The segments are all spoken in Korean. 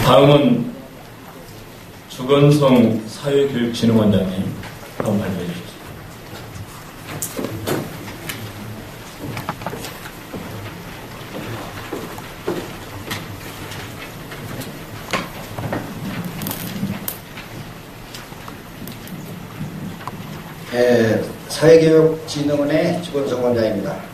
다음은 주건성 사회교육진흥원장님 한번 발표해 주십시오. 사회교육진흥원의 주건성 원장입니다.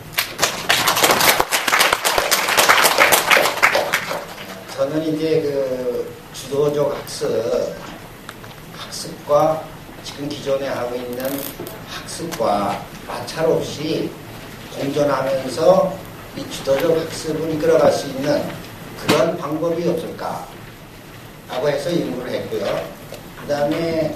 저는 이제 그 주도적 학습과 지금 기존에 하고 있는 학습과 마찰 없이 공존하면서 이 주도적 학습을 이끌어갈 수 있는 그런 방법이 없을까 라고 해서 연구를 했고요. 그 다음에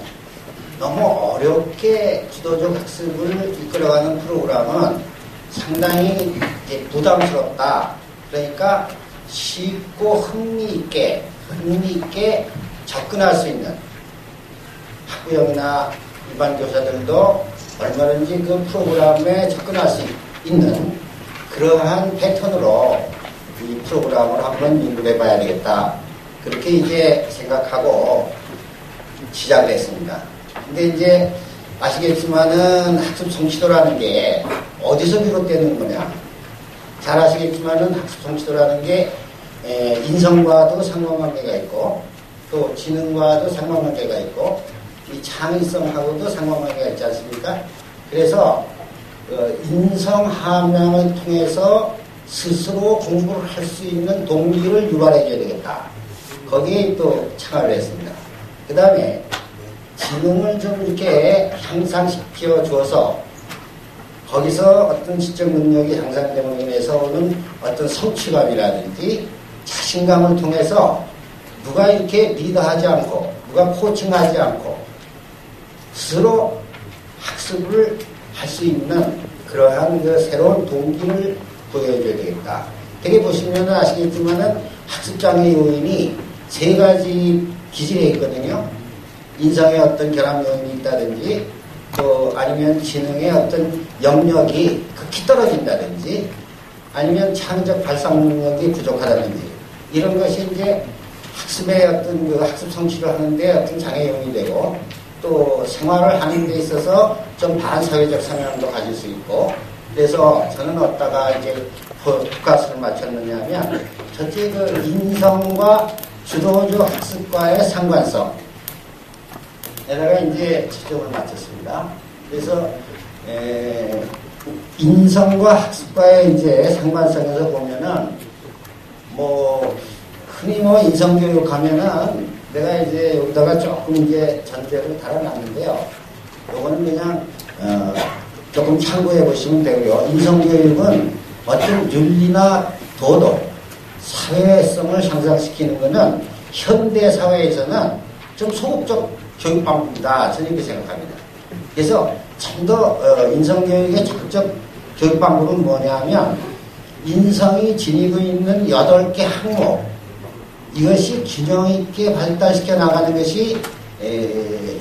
너무 어렵게 주도적 학습을 이끌어가는 프로그램은 상당히 이제 부담스럽다. 그러니까 쉽고 흥미있게 접근할 수 있는 학부형이나 일반 교사들도 얼마든지 그 프로그램에 접근할 수 있는 그러한 패턴으로 이 프로그램을 한번 연구해 봐야 되겠다. 그렇게 이제 생각하고 시작을 했습니다. 근데 이제 아시겠지만은 학습 성취도라는 게 어디서 비롯되는 거냐. 잘 아시겠지만은 학습 성취도라는 게 인성과도 상관관계가 있고 또 지능과도 상관관계가 있고 이 창의성하고도 상관관계가 있지 않습니까? 그래서 인성 함량을 통해서 스스로 공부를 할 수 있는 동기를 유발해 줘야 되겠다. 거기에 또 착안을 했습니다. 그 다음에 지능을 좀 이렇게 향상시켜 주어서 거기서 어떤 지적 능력이 향상됨으로 인해서 오는 어떤 성취감이라든지 자신감을 통해서 누가 이렇게 리더하지 않고 누가 코칭하지 않고 스스로 학습을 할 수 있는 그러한 그 새로운 동기를 보여줘야 되겠다. 되게 보시면 아시겠지만은 학습장애 요인이 세 가지 기질에 있거든요. 인성의 어떤 결함 요인이 있다든지 또 아니면 지능의 어떤 영역이 극히 떨어진다든지 아니면 창의적 발상 능력이 부족하다든지 이런 것이 이제 학습의 어떤 그 학습 성취를 하는데 어떤 장애 요인이 되고 또 생활을 하는 데 있어서 좀 반사회적 성향도 가질 수 있고 그래서 저는 어디다가 이제 포커스를 맞췄느냐 하면 첫째 그 인성과 주도적 학습과의 상관성 에다가 이제 초점을 맞췄습니다. 그래서 인성과 학습과의 이제 상관성에서 보면은 뭐 흔히 뭐 인성교육 하면은 내가 이제 여기다가 조금 이제 전제를 달아놨는데요. 요거는 그냥 조금 참고해 보시면 되고요. 인성교육은 어떤 윤리나 도덕, 사회성을 향상시키는 것은 현대 사회에서는 좀 소극적 교육 방법이다. 저는 이렇게 생각합니다. 그래서 좀 더 인성교육의 적극적 교육 방법은 뭐냐면 인성이 지니고 있는 8개 항목 이것이 균형 있게 발달시켜 나가는 것이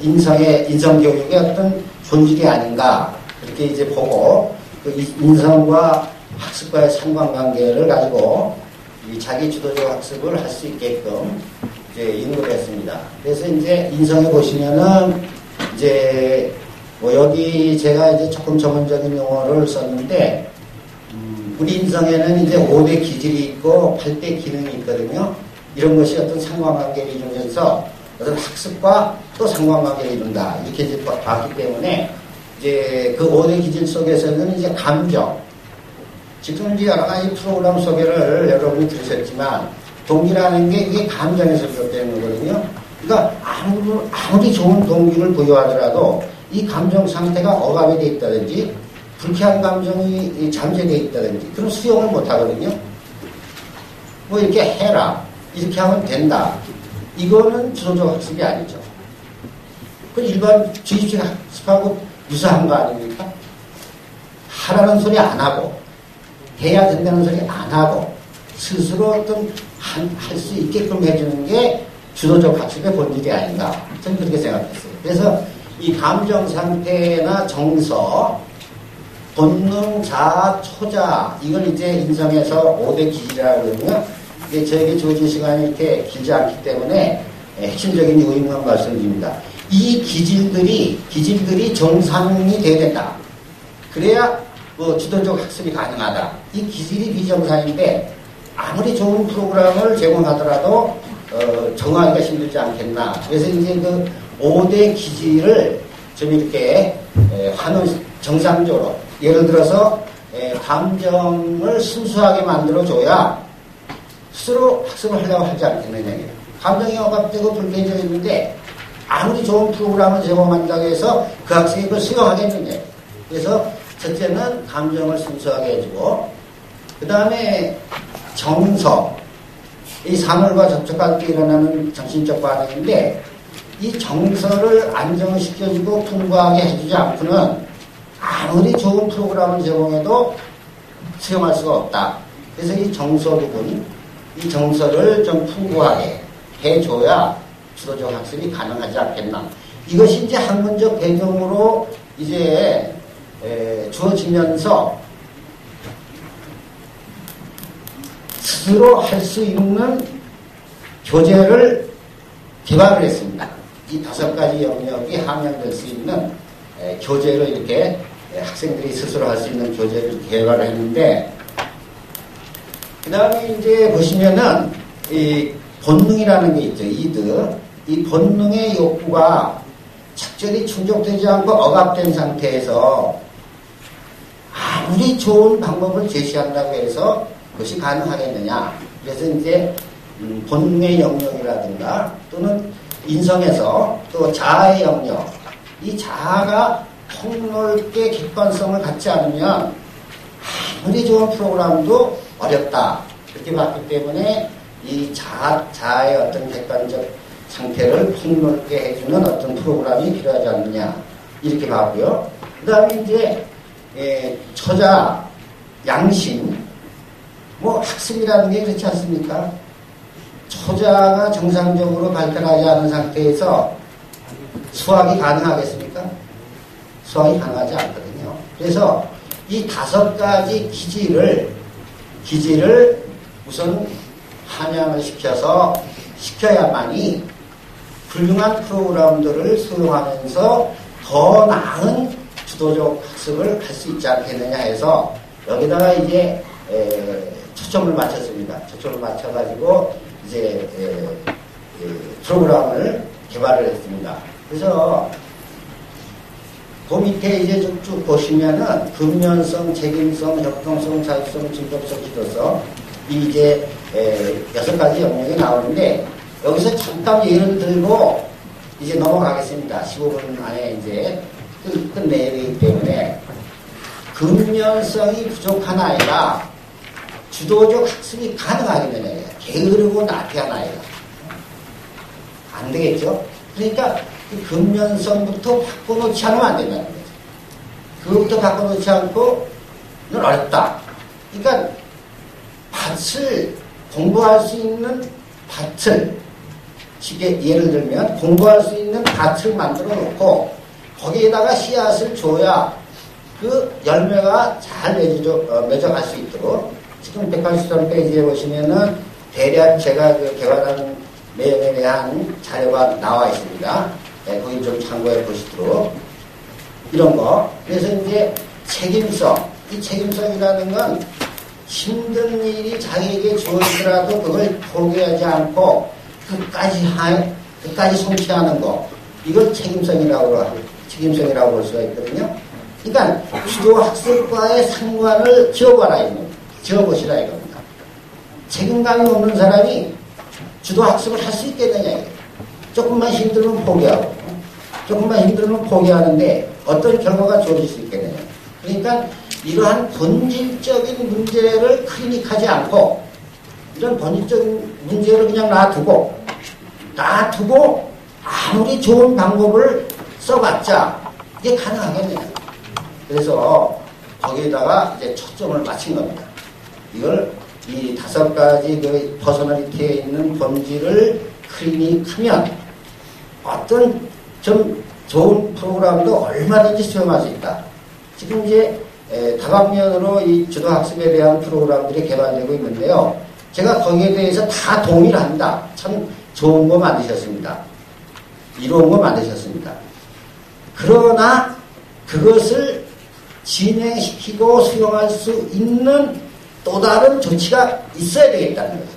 인성교육의 어떤 본질이 아닌가 그렇게 이제 보고 그 인성과 학습과의 상관관계를 가지고 자기 주도적 학습을 할 수 있게끔 이제 연구를 했습니다. 그래서 이제 인성에 보시면은 이제 뭐 여기 제가 이제 조금 전문적인 용어를 썼는데 우리 인성에는 이제 5대 기질이 있고 8대 기능이 있거든요. 이런 것이 어떤 상관관계를 이루면서 어떤 학습과 또 상관관계를 이룬다. 이렇게 이제 봤기 때문에 이제 그 5대 기질 속에서는 이제 감정. 지금 이제 여러 가지 프로그램 소개를 여러분이 들으셨지만 동기라는 게 이게 감정에서 비롯되는 거거든요. 그러니까 아무리 좋은 동기를 부여하더라도 이 감정 상태가 억압이 돼 있다든지 불쾌한 감정이 잠재되어 있다든지 그런 수용을 못 하거든요. 뭐 이렇게 해라. 이렇게 하면 된다. 이거는 주도적 학습이 아니죠. 그 일반 주입식 학습하고 유사한 거 아닙니까? 하라는 소리 안 하고 해야 된다는 소리 안 하고 스스로 어떤 할 수 있게끔 해주는 게 주도적 학습의 본질이 아닌가. 저는 그렇게 생각했어요. 그래서 이 감정 상태나 정서, 본능, 자아, 초자 이걸 이제 인성에서 5대 기질이라고 그러면 이게 저에게 주어진 시간이 이렇게 길지 않기 때문에 핵심적인 요인만 말씀드립니다. 이 기질들이 정상이 돼야 된다. 그래야 뭐 주도적 학습이 가능하다. 이 기질이 비정상인데 아무리 좋은 프로그램을 제공하더라도 정하기가 힘들지 않겠나. 그래서 이제 그 5대 기질을 좀 이렇게 정상적으로 예를 들어서 감정을 순수하게 만들어줘야 스스로 학습을 하려고 하지 않겠느냐. 감정이 억압되고 불쾌해져있는데 아무리 좋은 프로그램을 제공한다고 해서 그 학생이 그걸 수용하겠느냐. 그래서 첫째는 감정을 순수하게 해주고, 그 다음에 정서, 이 사물과 접촉할 때 일어나는 정신적 반응인데 이 정서를 안정시켜주고 풍부하게 해주지 않고는 아무리 좋은 프로그램을 제공해도 수용할 수가 없다. 그래서 이 정서 부분, 이 정서를 좀 풍부하게 해줘야 주도적 학습이 가능하지 않겠나. 이것이 이제 학문적 배경으로 이제 주어지면서 스스로 할 수 있는 교재를 개발을 했습니다. 이 5가지 영역이 함양될 수 있는 교재를 이렇게 학생들이 스스로 할 수 있는 교재를 개발을 했는데, 그 다음에 이제 보시면은 이 본능이라는 게 있죠. 이 본능의 욕구가 적절히 충족되지 않고 억압된 상태에서 아무리 좋은 방법을 제시한다고 해서 그것이 가능하겠느냐. 그래서 이제 본능의 영역이라든가 또는 인성에서 또 자아의 영역, 이 자아가 폭넓게 객관성을 갖지 않으면 아무리 좋은 프로그램도 어렵다. 그렇게 봤기 때문에 이 자아의 어떤 객관적 상태를 폭넓게 해주는 어떤 프로그램이 필요하지 않느냐. 이렇게 봤고요. 그 다음에 이제 처자, 양심, 뭐 학습이라는 게 그렇지 않습니까? 초자가 정상적으로 발달하지 않은 상태에서 수학이 가능하겠습니까? 수학이 가능하지 않거든요. 그래서 이 5가지 기질을 우선 함양을 시켜야만이 훌륭한 프로그램들을 수용하면서 더 나은 주도적 학습을 할 수 있지 않겠느냐 해서 여기다가 이제 초점을 맞췄습니다. 초점을 맞춰가지고 이제 프로그램을 개발을 했습니다. 그래서 그 밑에 이제 쭉 보시면은 근면성, 책임성, 협동성, 자율성, 진법성, 지도성 이 이제 6가지 영역이 나오는데 여기서 잠깐 예를 들고 이제 넘어가겠습니다. 15분 안에 이제 끝내야 되기 때문에 근면성이 부족한 아이가 주도적 학습이 가능하겠느냐. 게으르고 나태한 아이가. 안 되겠죠? 그러니까 그 근면성부터 바꿔놓지 않으면 안 된다는 거죠. 그것부터 바꿔놓지 않고는 어렵다. 그러니까 공부할 수 있는 밭을, 쉽게 예를 들면 공부할 수 있는 밭을 만들어 놓고 거기에다가 씨앗을 줘야 그 열매가 잘 맺어갈 수 있도록 지금 183페이지에 보시면은 대략 제가 개발한 내용에 대한 자료가 나와 있습니다. 네, 거기 좀 참고해 보시도록. 이런 거. 그래서 이제 책임성. 이 책임성이라는 건 힘든 일이 자기에게 주어지더라도 그걸 포기하지 않고 끝까지 성취하는 거. 이걸 책임성이라고 볼 수가 있거든요. 그러니까 주도학습과의 상관을 지어보시라 이겁니다. 책임감이 없는 사람이 주도학습을 할 수 있겠느냐 이거예요. 조금만 힘들면 포기하고 조금만 힘들면 포기하는데 어떤 결과가 주어질 수 있겠느냐. 그러니까 이러한 본질적인 문제를 클리닉하지 않고 이런 본질적인 문제를 그냥 놔두고 아무리 좋은 방법을 써봤자 이게 가능하겠느냐. 그래서 거기에다가 이제 초점을 맞춘 겁니다. 이걸 이 5가지 그 퍼서널리티에 있는 본질을 클리닉하면 어떤 좀 좋은 프로그램도 얼마든지 수용할 수 있다. 지금 이제 다방면으로 이 주도학습에 대한 프로그램들이 개발되고 있는데요. 제가 거기에 대해서 다 동의를 합니다. 참 좋은 거 만드셨습니다. 이로운 거 만드셨습니다. 그러나 그것을 진행시키고 수용할 수 있는 또 다른 조치가 있어야 되겠다는 거죠.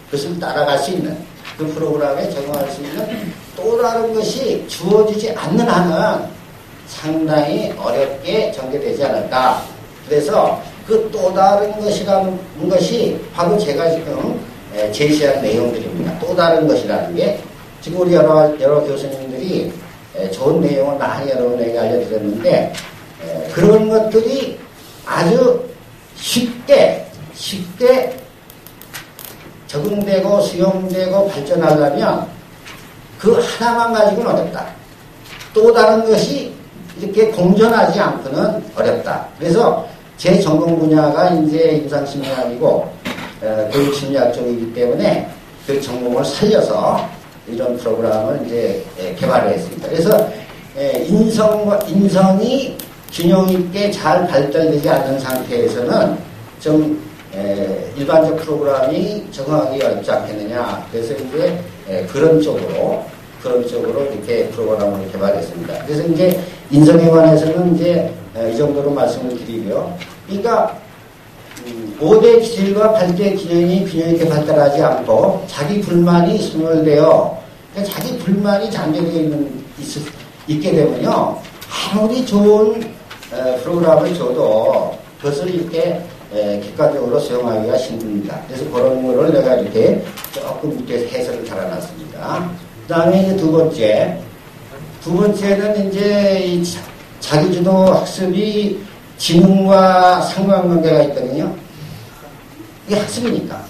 그것을 따라갈 수 있는, 그 프로그램에 적용할 수 있는 또 다른 것이 주어지지 않는 한은 상당히 어렵게 전개되지 않을까. 그래서 그 또 다른 것이라는 것이 바로 제가 지금 제시한 내용들입니다. 또 다른 것이라는 게 지금 우리 여러 교수님들이 좋은 내용을 많이 여러분에게 알려드렸는데 그런 것들이 아주 쉽게 적응되고 수용되고 발전하려면 그 하나만 가지고는 어렵다. 또 다른 것이 이렇게 공존하지 않고는 어렵다. 그래서 제 전공 분야가 이제 임상심리학이고 교육심리학 쪽이기 때문에 그 전공을 살려서 이런 프로그램을 이제 개발을 했습니다. 그래서 인성이 균형 있게 잘 발달되지 않는 상태에서는 좀 일반적 프로그램이 적응하기 어렵지 않겠느냐. 그래서 이제 그런 쪽으로 이렇게 프로그램을 개발했습니다. 그래서 이제 인성에 관해서는 이제 이 정도로 말씀을 드리고요. 그러니까 5대 기질과 8대 기능이 균형 있게 발달하지 않고 자기 불만이 소멸되어 그러니까 자기 불만이 잠재되어 있게 되면요. 아무리 좋은 프로그램을 줘도 그것을 이렇게 객관적으로 수용하기가 힘듭니다. 그래서 그런 거를 내가 이렇게 조금 밑에서 해설을 달아놨습니다. 그 다음에 이제 두 번째는 이제 이 자기주도 학습이 지능과 상관관계가 있거든요. 이게 학습이니까.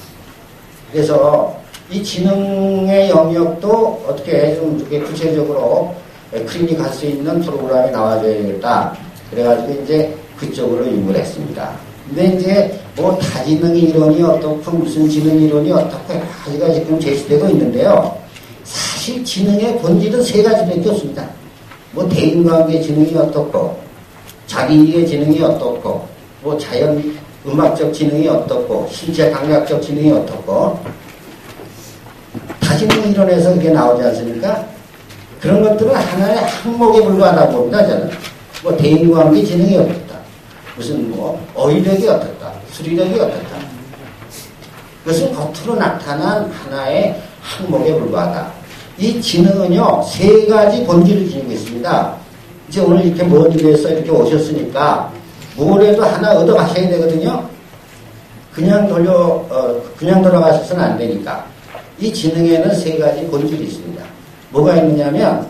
그래서 이 지능의 영역도 어떻게 좀 이렇게 구체적으로 클리닉 할 수 있는 프로그램이 나와줘야겠다. 그래가지고 이제 그쪽으로 연구를 했습니다. 근데 이제 뭐 다지능 이론이 어떻고 무슨 지능 이론이 어떻고 여러 가지가 지금 제시되고 있는데요. 사실 지능의 본질은 세 가지밖에 없습니다. 뭐 대인관계 지능이 어떻고 자기의 지능이 어떻고 뭐 자연 음악적 지능이 어떻고 신체 감각적 지능이 어떻고 다지능 이론에서 그게 나오지 않습니까? 그런 것들은 하나의 항목에 불과하다고 봅니다. 저는 뭐 대인관계 지능이 어떻다, 무슨 뭐 어휘력이 어떻다, 수리력이 어떻다. 그것은 겉으로 나타난 하나의 항목에 불과하다. 이 지능은요, 세 가지 본질을 지니고 있습니다. 이제 오늘 이렇게 먼 길에서 이렇게 오셨으니까, 뭐라도 하나 얻어 가셔야 되거든요? 그냥 돌아가셔서는 안 되니까. 이 지능에는 세 가지 본질이 있습니다. 뭐가 있느냐면,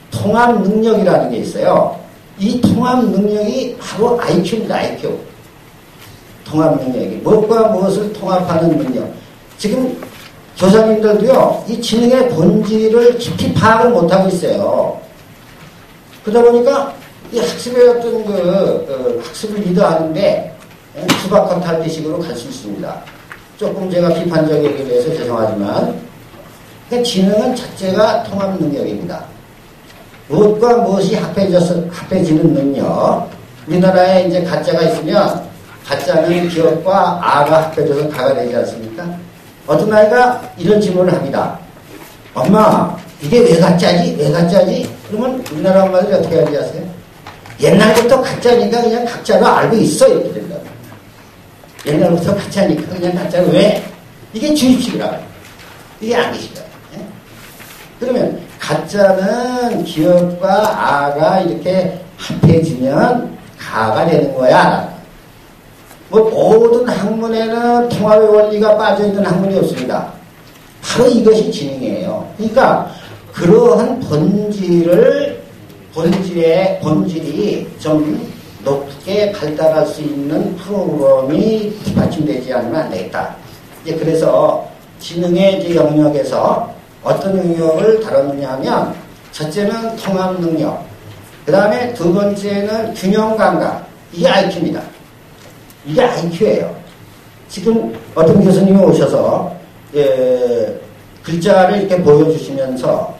통합 능력이라는 게 있어요. 이 통합 능력이 바로 IQ입니다, IQ. 통합 능력이. 무엇과 무엇을 통합하는 능력. 지금 교사님들도요, 이 지능의 본질을 깊이 파악을 못하고 있어요. 그러다 보니까 이 학습의 어떤 학습을 리드하는데 투박한 탈기식으로 갈 수 있습니다. 조금 제가 비판적 얘기를 해서 죄송하지만, 그러니까 지능은 자체가 통합 능력입니다. 무엇과 무엇이 합해지는 능력. 우리나라에 이제 가짜가 있으면, 가짜는 기업과 아가 합해져서 가가 되지 않습니까? 어떤 아이가 이런 질문을 합니다. 엄마, 이게 왜 가짜지? 왜 가짜지? 그러면 우리나라 엄마들이 어떻게 하는지 아세요? 옛날부터 가짜니까 그냥 가짜로 알고 있어. 이렇게 된다. 옛날부터 가짜니까 그냥 가짜로 왜? 이게 주입식이라고. 이게 아니시다. 그러면 가짜는 기업과 아가 이렇게 합해지면 가가 되는 거야. 뭐 모든 학문에는 통합의 원리가 빠져있는 학문이 없습니다. 바로 이것이 지능이에요. 그러니까 그러한 본질이 좀 높게 발달할 수 있는 프로그램이 뒷받침되지 않으면 안 되겠다. 이제 그래서 지능의 이제 영역에서 어떤 영역을 다루느냐 하면, 첫째는 통합 능력, 그 다음에 두 번째는 균형 감각. 이게 IQ입니다. 이게 IQ예요. 지금 어떤 교수님이 오셔서 글자를 이렇게 보여주시면서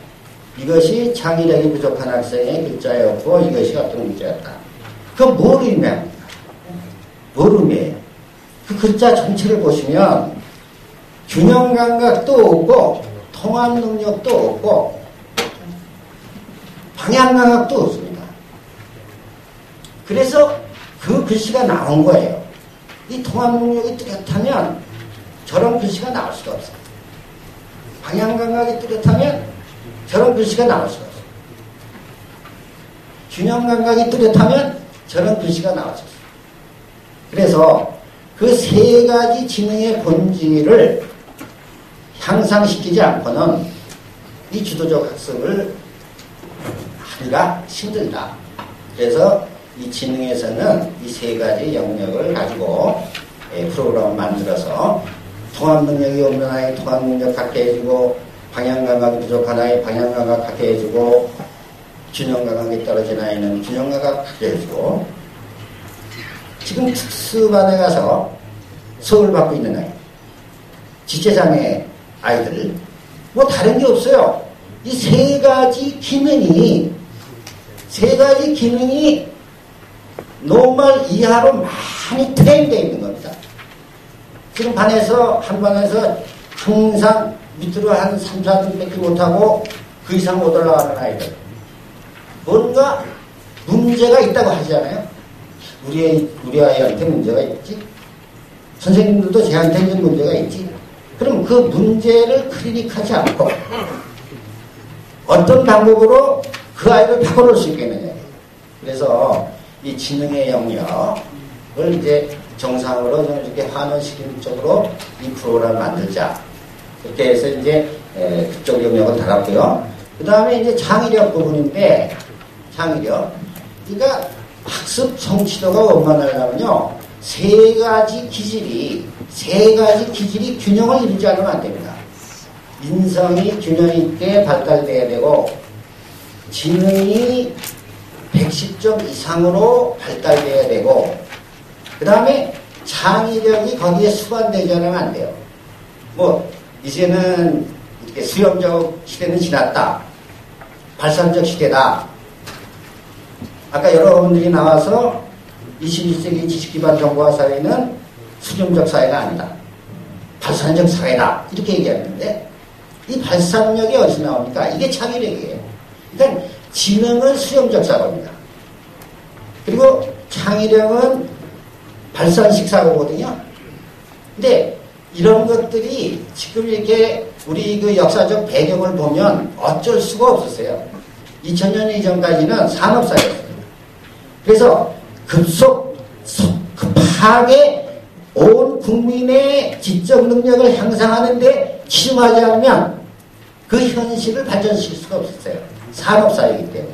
이것이 창의력이 부족한 학생의 글자였고 이것이 어떤 글자였다. 그건 뭘 의미합니까? 뭘 의미해요? 그 글자 전체를 보시면 균형 감각도 없고 통합 능력도 없고 방향 감각도 없습니다. 그래서 그 글씨가 나온 거예요. 이 통합 능력이 뚜렷하면 저런 글씨가 나올 수가 없어요. 방향 감각이 뚜렷하면 저런 글씨가 나올 수가 없어요. 균형 감각이 뚜렷하면 저런 글씨가 나올 수 없어요. 그래서 그 세 가지 지능의 본질을 향상시키지 않고는 이 주도적 학습을 하기가 힘들다. 그래서 이 지능에서는 이 세 가지 영역을 가지고 프로그램을 만들어서 통합 능력이 없는 아이 통합 능력 갖게 해주고, 방향 감각이 부족한 아이 방향 감각 갖게 해주고, 균형 감각이 떨어진 아이는 균형 감각 갖게 해주고, 지금 특수반에 가서 수업을 받고 있는 아이, 지체장애 아이들, 뭐 다른 게 없어요. 이 세 가지 기능이 노멀 이하로 많이 트레인되어 있는 겁니다. 지금 한 반에서 항상 밑으로 한 3, 4등밖에 못하고 그 이상 못 올라가는 아이들. 뭔가 문제가 있다고 하잖아요. 우리 아이한테 문제가 있지. 선생님들도 쟤한테 있는 문제가 있지. 그럼 그 문제를 클리닉하지 않고 어떤 방법으로 그 아이를 바꿔놓을 수 있겠느냐. 그래서 이 지능의 영역을 이제 정상으로 좀 이렇게 환원시키는 쪽으로 이 프로그램을 만들자. 그렇게 해서 이제 그쪽 영역을 달았고요. 그 다음에 이제 창의력 부분인데, 창의력. 그러니까 학습 성취도가 얼마나 되냐면요. 세 가지 기질이 균형을 이루지 않으면 안 됩니다. 인성이 균형 있게 발달돼야 되고, 지능이 110점 이상으로 발달돼야 되고, 그 다음에 창의력이 거기에 수반되지 않으면 안 돼요. 뭐 이제는 이렇게 수렴적 시대는 지났다. 발산적 시대다. 아까 여러분들이 나와서 21세기 지식기반 정보화 사회는 수렴적 사회가 아니다. 발산적 사회다. 이렇게 얘기하는데, 이 발산력이 어디서 나옵니까? 이게 창의력이에요. 그러니까 지능은 수렴적 사고입니다. 그리고 창의력은 발산식 사고거든요. 근데 이런 것들이 지금 이렇게 우리 그 역사적 배경을 보면 어쩔 수가 없었어요. 2000년 이전까지는 산업사회였습니다. 그래서 급하게 온 국민의 지적 능력을 향상하는데 치중하지 않으면 그 현실을 발전시킬 수가 없었어요. 산업사회이기 때문에.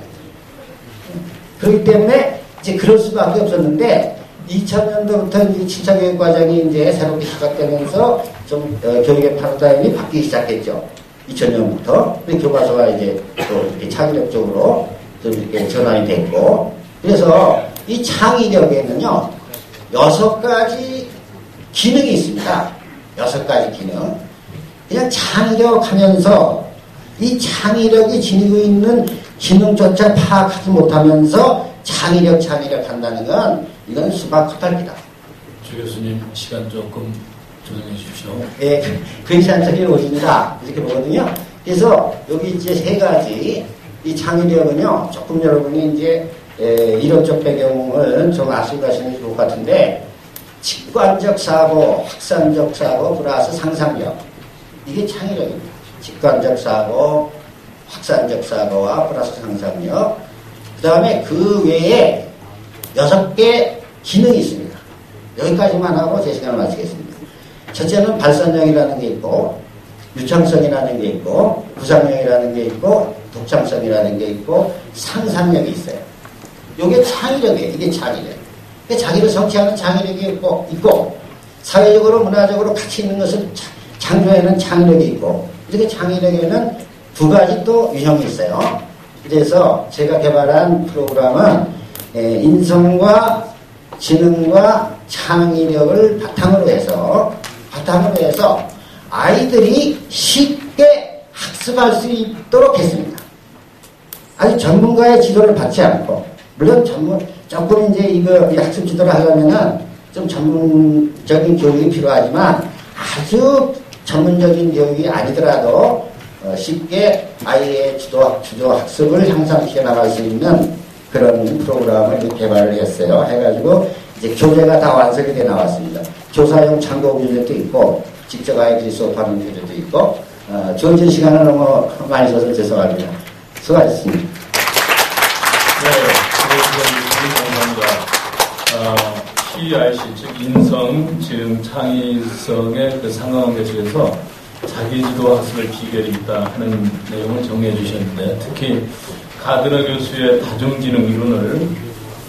그렇기 때문에 이제 그럴 수밖에 없었는데, 2000년도부터 이제 7차 교육 과정이 이제 새롭게 시작되면서 좀 교육의 파라다임이 바뀌기 시작했죠. 2000년부터. 교과서가 이제 또 이렇게 창의력 쪽으로 좀 이렇게 전환이 됐고, 그래서 이 창의력에는요, 6가지 기능이 있습니다. 6가지 기능. 그냥 창의력 하면서 이 창의력이 지니고 있는 기능조차 파악하지 못하면서 창의력 한다는 건 이건 수박 헛달기다. 주 교수님 시간 조금 조정해 주십시오. 예, 괜찮다게 오십니다. 이렇게 보거든요. 그래서 여기 이제 3가지 이 창의력은요, 조금 여러분이 이제 이론적 배경을 좀 아시고 가시는 게 좋을 것 같은데, 직관적 사고, 확산적 사고 플러스 상상력, 이게 창의력입니다. 직관적 사고, 확산적 사고와 플러스 상상력. 그 다음에 그 외에 6개 기능이 있습니다. 여기까지만 하고 제 시간을 마치겠습니다. 첫째는 발산력이라는 게 있고, 유창성이라는 게 있고, 구상력이라는 게 있고, 독창성이라는 게 있고, 상상력이 있어요. 이게 창의력이에요. 이게 창의력. 자기를 성취하는 창의력이 있고, 사회적으로 문화적으로 가치 있는 것을 창조해내는 창의력이 있고, 이렇게 창의력에는 2가지 또 유형이 있어요. 그래서 제가 개발한 프로그램은 인성과 지능과 창의력을 바탕으로 해서 아이들이 쉽게 학습할 수 있도록 했습니다. 아주 전문가의 지도를 받지 않고, 물론 조금 이제 이 학습 지도를 하려면은 좀 전문적인 교육이 필요하지만 아주 전문적인 교육이 아니더라도 쉽게 아이의 주도 학습을 향상시켜 나갈 수 있는 그런 프로그램을 개발을 했어요. 해가지고 이제 교재가 다 완성이 돼 나왔습니다. 교사용 참고 교재도 있고 직접 아이들이 수업하는 교재도 있고 주어진 시간을 너무 많이 줘서 죄송합니다. 수고하셨습니다. 네, 감사합니다. CIC, 즉 인성, 지금 창의성의 그 상황에 대해서 자기주도 학습의 비결이 있다 하는 내용을 정리해 주셨는데, 특히 가드너 교수의 다중지능 이론을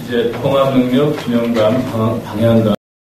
이제 통합능력, 균형감, 방향감